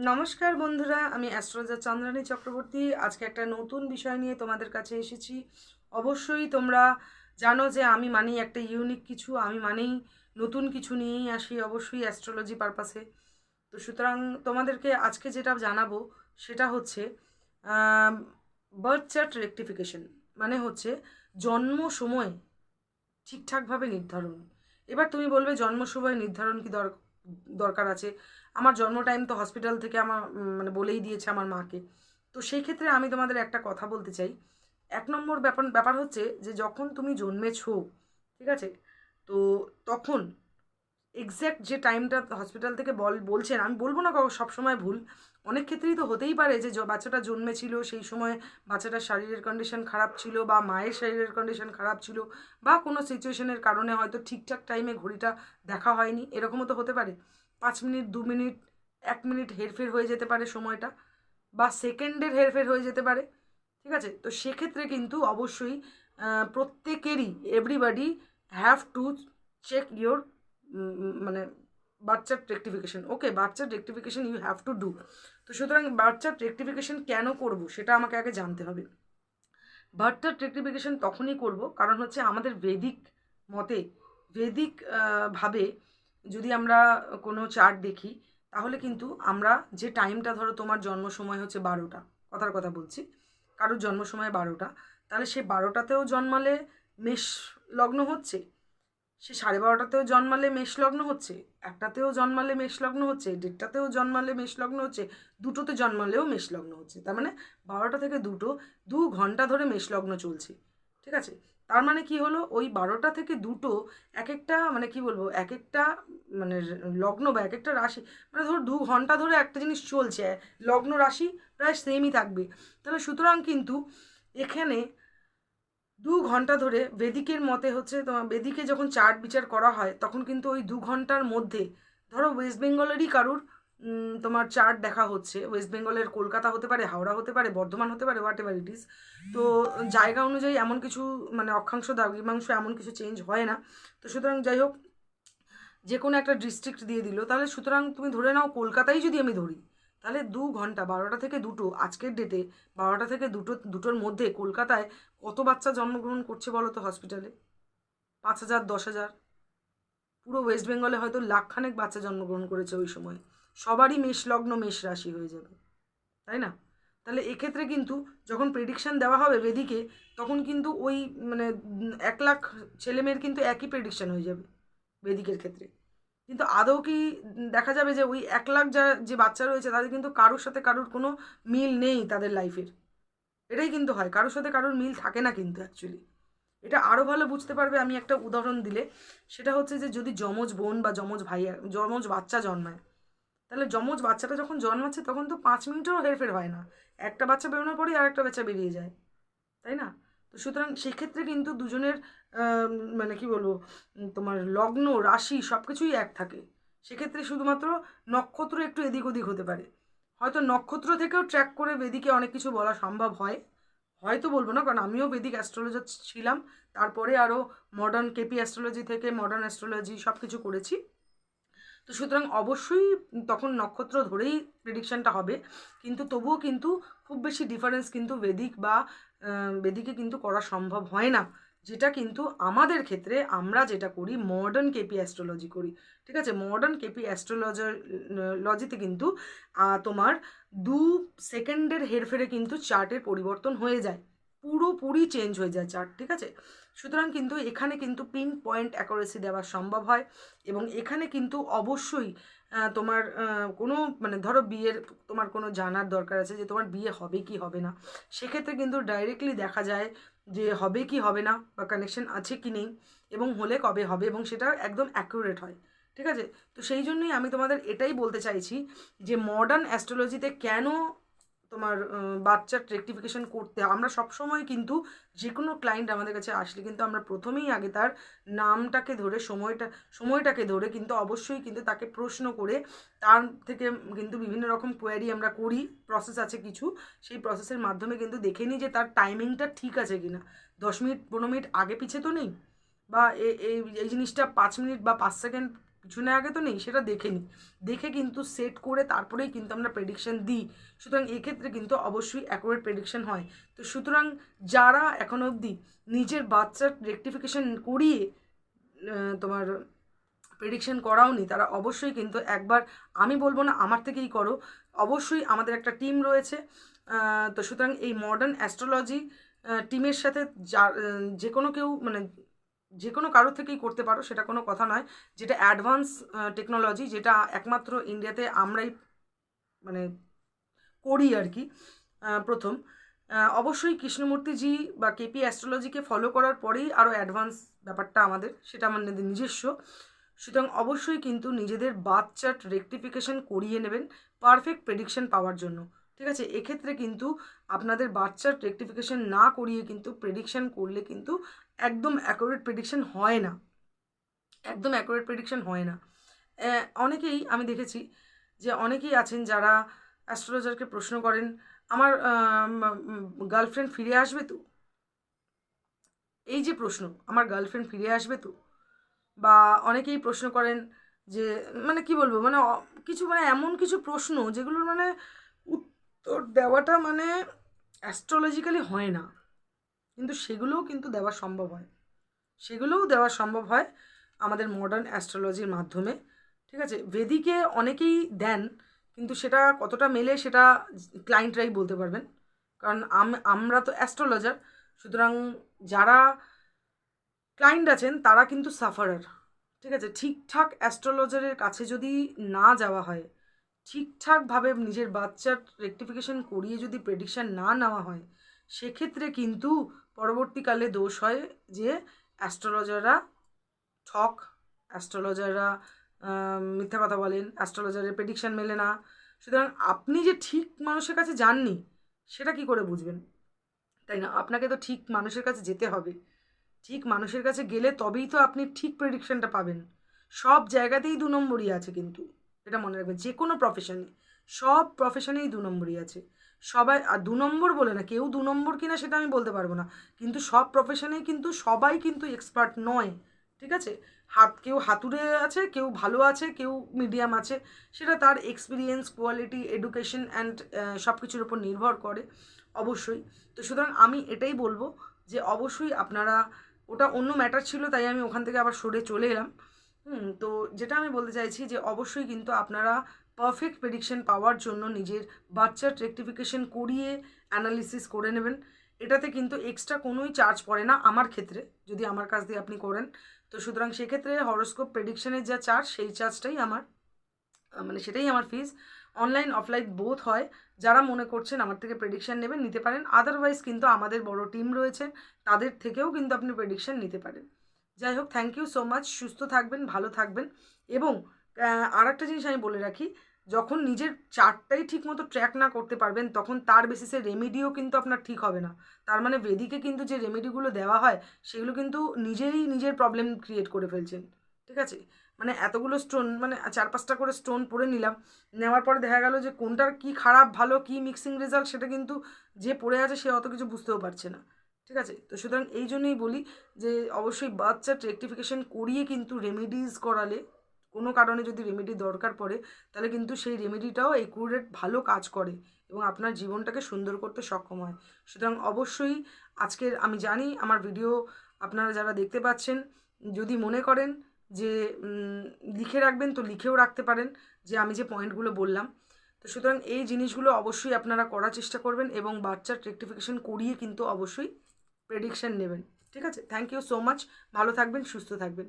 নমস্কার বন্ধুরা, আমি অ্যাস্ট্রোলজার চন্দ্রানী চক্রবর্তী। আজকে একটা নতুন বিষয় নিয়ে তোমাদের কাছে এসেছি। অবশ্যই তোমরা জানো যে আমি মানেই একটা ইউনিক কিছু, আমি মানেই নতুন কিছু নিয়েই আসি, অবশ্যই অ্যাস্ট্রোলজি পারপাসে। তো সুতরাং তোমাদেরকে আজকে যেটা জানাবো সেটা হচ্ছে বার্থ চার্ট রেকটিফিকেশন, মানে হচ্ছে জন্ম সময় ঠিকঠাকভাবে নির্ধারণ। এবার তুমি বলবে জন্ম সময় নির্ধারণ কি দরকার আছে? আমার জন্ম টাইম তো হসপিটাল থেকে আমার মানে বলেই দিয়েছে আমার মাকে। তো সেই ক্ষেত্রে আমি তোমাদের একটা কথা বলতে চাই। এক নম্বর ব্যাপার ব্যাপার হচ্ছে যে যখন তুমি জন্মেছো, ঠিক আছে, তো তখন এক্স্যাক্ট যে টাইমটা হসপিটাল থেকে বলছেন, আমি বলবো না সবসময় ভুল, অনেক ক্ষেত্রেই তো হতেই পারে যে বাচ্চাটা জন্মেছিল সেই সময় বাচ্চাটার শারীরের কন্ডিশন খারাপ ছিল, বা মায়ের শারীরের কন্ডিশন খারাপ ছিল, বা কোনো সিচুয়েশনের কারণে হয়তো ঠিকঠাক টাইমে ঘড়িটা দেখা হয়নি, এরকমও তো হতে পারে। 5 মিনিট, 2 মিনিট, 1 মিনিট হেরফের হয়ে যেতে পারে সময়টা, বা সেকেন্ডের হেরফের হয়ে যেতে পারে। ঠিক আছে, তো সেক্ষেত্রে কিন্তু অবশ্যই প্রত্যেকেরই, everybody have to check your মানে birth rectification. Okay, birth rectification you have to do. তো সুতরাং বার্থ রেক্টিফিকেশন কেন করব সেটা আমাকে আগে জানতে হবে। বার্থ রেক্টিফিকেশন তখনই করব কারণ হচ্ছে আমাদের বেদিক মতে, বেদিক ভাবে যদি আমরা কোনো চার্ট দেখি, তাহলে কিন্তু আমরা যে টাইমটা, ধরো তোমার জন্ম সময় হচ্ছে 12টা, কথার কথা বলছি, কারোর জন্ম সময় 12টা, তাহলে সে 12টাতেও জন্মালে মেষ লগ্ন হচ্ছে, সে 12:30তেও জন্মালে মেষ লগ্ন হচ্ছে, 1টাতেও জন্মালে মেষ লগ্ন হচ্ছে, 1:30টাতেও জন্মালে মেষ লগ্ন হচ্ছে, 2টোতে জন্মালেও মেষ লগ্ন হচ্ছে। তার মানে 12টা থেকে 2টো, 2 ঘন্টা ধরে মেষ লগ্ন চলছে। ঠিক আছে, তার মানে কি হলো, ওই 12টা থেকে 2টো এক একটা, মানে কি বলবো, এক একটা মানে লগ্ন বা এক একটা রাশি, মানে ধরো 2 ঘন্টা ধরে একটা জিনিস চলছে, লগ্ন রাশি প্রায় সেমই থাকবে। তাহলে সুতরাং কিন্তু এখানে 2 ঘন্টা ধরে বেদিকের মতে হচ্ছে, তোমার বেদিকে যখন চার্ট বিচার করা হয় তখন কিন্তু ওই 2 ঘন্টার মধ্যে, ধরো ওয়েস্ট বেঙ্গলেরই কারুর তোমার চার্ট দেখা হচ্ছে, ওয়েস্ট বেঙ্গলের কলকাতা হতে পারে, হাওড়া হতে পারে, বর্ধমান হতে পারে, হোয়াট এভার ইট ইজ। তো জায়গা অনুযায়ী এমন কিছু, মানে অক্ষাংশ দ্রাঘিমাংশ এমন কিছু চেঞ্জ হয় না। তো সুতরাং যাই হোক, যে কোনো একটা ডিস্ট্রিক্ট দিয়ে দিল, তাহলে সুতরাং তুমি ধরে নাও কলকাতায় যদি আমি ধরি, তাহলে 2 ঘন্টা, 12টা থেকে 2টো, আজকের ডেটে 12টা থেকে 2টোর মধ্যে কলকাতায় কত বাচ্চা জন্মগ্রহণ করছে বলো তো হসপিটালে? 5,000, 10,000। পুরো ওয়েস্ট বেঙ্গলে হয়তো লাখখানেক বাচ্চা জন্মগ্রহণ করেছে ওই সময়। সবারই মেষ লগ্ন, মেষ রাশি হয়ে যাবে, তাই না? তাহলে এক্ষেত্রে কিন্তু যখন প্রেডিকশান দেওয়া হবে বেদিকে, তখন কিন্তু ওই মানে 1 লাখ ছেলেমেয়ের কিন্তু একই প্রেডিকশান হয়ে যাবে বেদিকের ক্ষেত্রে। কিন্তু আদৌ কি দেখা যাবে যে ওই 1 লাখ যে বাচ্চা রয়েছে তাদের কিন্তু কারোর সাথে কারোর কোনো মিল নেই তাদের লাইফের? এটাই কিন্তু হয়, কারোর সাথে কারোর মিল থাকে না কিন্তু অ্যাকচুয়ালি। এটা আরও ভালো বুঝতে পারবে আমি একটা উদাহরণ দিলে। সেটা হচ্ছে যে যদি যমজ বোন বা যমজ ভাই, যমজ বাচ্চা জন্মায়, তাহলে যমজ বাচ্চাটা যখন জন্মাচ্ছে তখন তো 5 মিনিটেরও হেরফের হয় না, একটা বাচ্চা বেরোনোর পরেই আর একটা বাচ্চা বেরিয়ে যায়, তাই না? তো সুতরাং সেক্ষেত্রে কিন্তু দুজনের মানে কি বলবো, তোমার লগ্ন রাশি সব কিছুই এক থাকে। সেক্ষেত্রে শুধুমাত্র নক্ষত্র একটু এদিক ওদিক হতে পারে। হয়তো নক্ষত্র থেকেও ট্র্যাক করে বেদিকে অনেক কিছু বলা সম্ভব হয়, হয়তো বলবো না, কারণ আমিও বেদিক অ্যাস্ট্রোলজার ছিলাম, তারপরে আরও মডার্ন কেপি অ্যাস্ট্রোলজি থেকে মডার্ন অ্যাস্ট্রোলজি সব কিছু করেছি। তো সুতরাং অবশ্যই তখন নক্ষত্র ধরেই প্রেডিকশানটা হবে, কিন্তু তবুও কিন্তু খুব বেশি ডিফারেন্স কিন্তু বেদিক বা বেদিকে কিন্তু করা সম্ভব হয় না, যেটা কিন্তু আমাদের ক্ষেত্রে আমরা যেটা করি মডার্ন কেপি অ্যাস্ট্রোলজি করি। ঠিক আছে, মডার্ন কেপি লজিতে কিন্তু তোমার 2 সেকেন্ডের হেরফেরে কিন্তু চার্টের পরিবর্তন হয়ে যায়, পুরোপুরি চেঞ্জ হয়ে যায় চার্ট। ঠিক আছে, সুতরাং কিন্তু এখানে কিন্তু পিন পয়েন্ট অ্যাকুরেসি দেওয়া সম্ভব হয়। এবং এখানে কিন্তু অবশ্যই তোমার কোনো, মানে ধরো বিয়ের তোমার কোনো জানার দরকার আছে যে তোমার বিয়ে হবে কি হবে না, সেক্ষেত্রে কিন্তু ডাইরেক্টলি দেখা যায় যে হবে কি হবে না, বা কানেকশন আছে কি নেই, এবং হলে কবে হবে, এবং সেটা একদম অ্যাকুরেট হয়। ঠিক আছে, তো সেই জন্যই আমি তোমাদের এটাই বলতে চাইছি যে মডার্ন অ্যাস্ট্রোলজিতে কেন তোমার বাচ্চার রেকটিফিকেশন করতে আমরা সবসময় কিন্তু, যে কোনো ক্লায়েন্ট আমাদের কাছে আসলে কিন্তু আমরা প্রথমেই আগে তার নামটাকে ধরে, সময়টাকে ধরে কিন্তু অবশ্যই কিন্তু তাকে প্রশ্ন করে, তার থেকে কিন্তু বিভিন্ন রকম কোয়ারি আমরা করি, প্রসেস আছে কিছু, সেই প্রসেসের মাধ্যমে কিন্তু দেখে নিই যে তার টাইমিংটা ঠিক আছে কিনা, 10 মিনিট 15 মিনিট আগে পিছে তো নেই, বা এই এই জিনিসটা 5 মিনিট বা 5 সেকেন্ড পিছনে আগে তো নেই, সেটা দেখে নিই, দেখে কিন্তু সেট করে তারপরেই কিন্তু আমরা প্রেডিকশন দিই। সুতরাং এক্ষেত্রে কিন্তু অবশ্যই অ্যাকুরেট প্রেডিকশন হয়। তো সুতরাং যারা এখনো অবধি নিজের বাচ্চার রেকটিফিকেশন করিয়ে তোমার প্রেডিকশন করাওনি, তারা অবশ্যই কিন্তু একবার, আমি বলবো না আমার থেকেই করো, অবশ্যই আমাদের একটা টিম রয়েছে। তো সুতরাং এই মডার্ন অ্যাস্ট্রোলজি টিমের সাথে যে কোনো কেউ মানে যে কোনো কারোর থেকেই করতে পারো, সেটা কোনো কথা নয়। যেটা অ্যাডভান্স টেকনোলজি, যেটা একমাত্র ইন্ডিয়াতে আমরাই মানে করি আর কি প্রথম। অবশ্যই কৃষ্ণমূর্তিজি বা কেপি অ্যাস্ট্রোলজিকে ফলো করার পরেই আরও অ্যাডভান্স ব্যাপারটা আমাদের, সেটা আমাদের নিজস্ব। সুতরাং অবশ্যই কিন্তু নিজেদের বার্থ চার্ট রেকটিফিকেশন করিয়ে নেবেন পারফেক্ট প্রেডিকশন পাওয়ার জন্য, ঠিক আছে। এক্ষেত্রে কিন্তু আপনাদের বার্থ চার্ট রেকটিফিকেশন না করিয়ে কিন্তু প্রেডিকশন করলে কিন্তু একদম অ্যাকুরেট প্রেডিকশন হয় না, একদম অ্যাকুরেট প্রেডিকশন হয় না। অনেকেই আমি দেখেছি যে অনেকেই আছেন যারা অ্যাস্ট্রোলজারকে প্রশ্ন করেন, আমার গার্লফ্রেন্ড ফিরে আসবে তো, এই যে প্রশ্ন, আমার গার্লফ্রেন্ড ফিরে আসবে তো, বা অনেকেই প্রশ্ন করেন যে মানে কি বলবো, মানে কিছু মানে এমন কিছু প্রশ্ন যেগুলোর মানে উত্তর দেওয়াটা মানে অ্যাস্ট্রোলজিক্যালি হয় না, কিন্তু সেগুলোও কিন্তু দেওয়া সম্ভব হয়, সেগুলোও দেওয়া সম্ভব হয় আমাদের মডার্ন অ্যাস্ট্রোলজির মাধ্যমে, ঠিক আছে। বেদিকে অনেকেই দেন, কিন্তু সেটা কতটা মেলে সেটা ক্লায়েন্টরাই বলতে পারবেন, কারণ আমরা তো অ্যাস্ট্রোলজার। সুতরাং যারা ক্লায়েন্ট আছেন তারা কিন্তু সাফারার, ঠিক আছে। ঠিকঠাক অ্যাস্ট্রোলজারের কাছে যদি না যাওয়া হয়, ঠিকঠাকভাবে নিজের বাচ্চার রেকটিফিকেশন করিয়ে যদি প্রেডিকশান না নেওয়া হয়, সেক্ষেত্রে কিন্তু পরবর্তীকালে দোষ হয় যে অ্যাস্ট্রোলজাররা ঠক, অ্যাস্ট্রোলজাররা মিথ্যা কথা বলেন, অ্যাস্ট্রোলজারের প্রেডিকশান মেলে না। সুতরাং আপনি যে ঠিক মানুষের কাছে যাননি সেটা কি করে বুঝবেন, তাই না? আপনাকে তো ঠিক মানুষের কাছে যেতে হবে, ঠিক মানুষের কাছে গেলে তবেই তো আপনি ঠিক প্রেডিকশানটা পাবেন। সব জায়গাতেই 2 নম্বরই আছে, কিন্তু এটা মনে রাখবেন, যে কোনো প্রফেশনে, সব প্রফেশনেই 2 নম্বরই আছে। সবাই, আর 2 নম্বর বলে না, কেউ 2 নম্বর কিনা সেটা আমি বলতে পারবো না, কিন্তু সব প্রফেশনেই কিন্তু সবাই কিন্তু এক্সপার্ট নয়, ঠিক আছে। কেউ হাতুড়ে আছে, কেউ ভালো আছে, কেউ মিডিয়াম আছে, সেটা তার এক্সপিরিয়েন্স, কোয়ালিটি, এডুকেশন অ্যান্ড সব কিছুর উপর নির্ভর করে অবশ্যই। তো সুতরাং আমি এটাই বলবো যে অবশ্যই আপনারা, ওটা অন্য ম্যাটার ছিল তাই আমি ওখান থেকে আবার সরে চলে এলাম। তো যেটা আমি বলতে চাইছি যে অবশ্যই কিন্তু আপনারা পারফেক্ট প্রেডিকশন পাওয়ার জন্য নিজের বাচ্চার রেকটিফিকেশন করিয়ে অ্যানালিসিস করে নেবেন। এটাতে কিন্তু এক্সট্রা কোনোই চার্জ পড়ে না আমার ক্ষেত্রে, যদি আমার কাছ দিয়ে আপনি করেন। তো সুতরাং সেক্ষেত্রে হরোস্কোপ প্রেডিকশনের যা চার্জ, সেই চার্জটাই আমার মানে সেটাই আমার ফিস। অনলাইন অফলাইন বোথ হয়। যারা মনে করছেন আমার থেকে প্রেডিকশান নেবেন, নিতে পারেন। আদারওয়াইজ কিন্তু আমাদের বড় টিম রয়েছে, তাদের থেকেও কিন্তু আপনি প্রেডিকশান নিতে পারেন। যাই হোক, থ্যাংক ইউ সো মাচ। সুস্থ থাকবেন, ভালো থাকবেন। এবং আর একটা জিনিস আমি বলে রাখি, যখন নিজের চার্টটাই ঠিক মতো ট্র্যাক না করতে পারবেন, তখন তার বেসিসে রেমেডিও কিন্তু আপনার ঠিক হবে না। তার মানে বেদিকে কিন্তু যে রেমেডিগুলো দেওয়া হয়, সেগুলো কিন্তু নিজের প্রবলেম ক্রিয়েট করে ফেলছেন, ঠিক আছে। মানে এতগুলো স্টোন, মানে 4-5টা করে স্টোন পরে নিলাম, নেওয়ার পরে দেখা গেল যে কোনটার কি খারাপ ভালো কি মিক্সিং রেজাল্ট, সেটা কিন্তু যে পড়ে আছে সে অত কিছু বুঝতেও পারছে না, ঠিক আছে। তো সুতরাং এই জন্যই বলি যে অবশ্যই বাচ্চার রেকটিফিকেশন করিয়ে কিন্তু রেমেডিজ করালে, কোনো কারণে যদি রেমেডি দরকার পড়ে, তাহলে কিন্তু সেই রেমেডিটাও একুরেট ভালো কাজ করে এবং আপনার জীবনটাকে সুন্দর করতে সক্ষম হয়। সুতরাং অবশ্যই আজকের, আমি জানি আমার ভিডিও আপনারা যারা দেখতে পাচ্ছেন, যদি মনে করেন যে লিখে রাখবেন তো লিখেও রাখতে পারেন যে আমি যে পয়েন্টগুলো বললাম। তো সুতরাং এই জিনিসগুলো অবশ্যই আপনারা করার চেষ্টা করবেন এবং বাচ্চার রেকটিফিকেশন করিয়ে কিন্তু অবশ্যই প্রেডিকশন নেবেন, ঠিক আছে। Thank you so much. ভালো থাকবেন, সুস্থ থাকবেন।